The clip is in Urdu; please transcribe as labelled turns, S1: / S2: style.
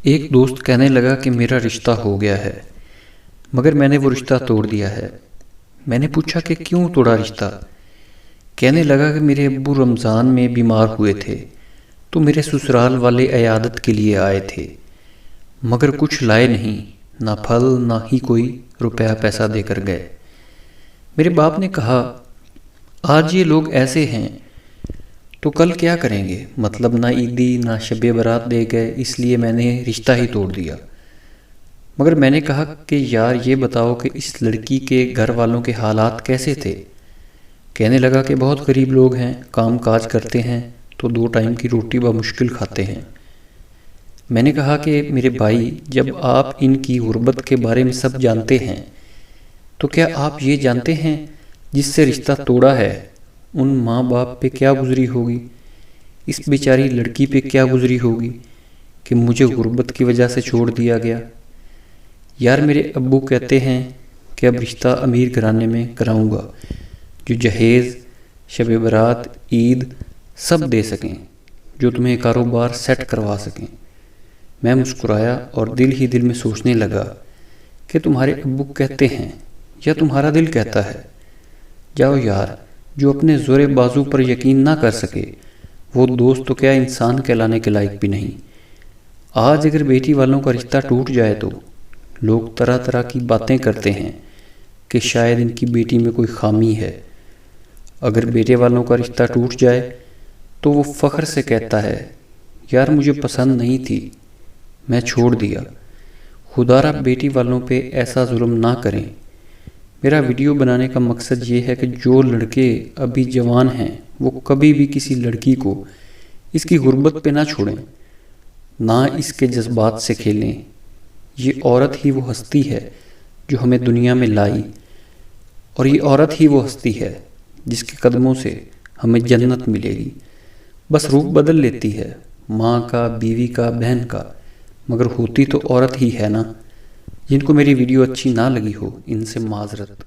S1: ایک دوست کہنے لگا کہ میرا رشتہ ہو گیا ہے، مگر میں نے وہ رشتہ توڑ دیا ہے۔ میں نے پوچھا کہ کیوں توڑا رشتہ؟ کہنے لگا کہ میرے ابو رمضان میں بیمار ہوئے تھے تو میرے سسرال والے عیادت کے لیے آئے تھے، مگر کچھ لائے نہیں، نہ پھل نہ ہی کوئی روپیہ پیسہ دے کر گئے۔ میرے باپ نے کہا آج یہ لوگ ایسے ہیں تو کل کیا کریں گے؟ مطلب نہ عیدی نہ شب برات دے گئے، اس لیے میں نے رشتہ ہی توڑ دیا۔ مگر میں نے کہا کہ یار یہ بتاؤ کہ اس لڑکی کے گھر والوں کے حالات کیسے تھے؟ کہنے لگا کہ بہت غریب لوگ ہیں، کام کاج کرتے ہیں تو 2 ٹائم کی روٹی بمشکل کھاتے ہیں۔ میں نے کہا کہ میرے بھائی، جب آپ ان کی غربت کے بارے میں سب جانتے ہیں تو کیا آپ یہ جانتے ہیں جس سے رشتہ توڑا ہے ان ماں باپ پہ کیا گزری ہوگی، اس بیچاری لڑکی پہ کیا گزری ہوگی کہ مجھے غربت کی وجہ سے چھوڑ دیا گیا؟ یار میرے ابو کہتے ہیں کہ اب رشتہ امیر گھرانے میں کراؤں گا جو جہیز، شب برات، عید سب دے سکیں، جو تمہیں کاروبار سیٹ کروا سکیں۔ میں مسکرایا اور دل ہی دل میں سوچنے لگا کہ تمہارے ابو کہتے ہیں یا تمہارا دل کہتا ہے؟ جاؤ یار، جو اپنے زور بازو پر یقین نہ کر سکے وہ دوست تو کیا انسان کہلانے کے لائق بھی نہیں۔ آج اگر بیٹی والوں کا رشتہ ٹوٹ جائے تو لوگ طرح طرح کی باتیں کرتے ہیں کہ شاید ان کی بیٹی میں کوئی خامی ہے۔ اگر بیٹے والوں کا رشتہ ٹوٹ جائے تو وہ فخر سے کہتا ہے یار مجھے پسند نہیں تھی، میں چھوڑ دیا۔ خدا را بیٹی والوں پہ ایسا ظلم نہ کریں۔ میرا ویڈیو بنانے کا مقصد یہ ہے کہ جو لڑکے ابھی جوان ہیں وہ کبھی بھی کسی لڑکی کو اس کی غربت پہ نہ چھوڑیں، نہ اس کے جذبات سے کھیلیں۔ یہ عورت ہی وہ ہستی ہے جو ہمیں دنیا میں لائی، اور یہ عورت ہی وہ ہستی ہے جس کے قدموں سے ہمیں جنت ملے گی۔ بس روپ بدل لیتی ہے، ماں کا، بیوی کا، بہن کا، مگر ہوتی تو عورت ہی ہے نا۔ جن کو میری ویڈیو اچھی نہ لگی ہو ان سے معذرت۔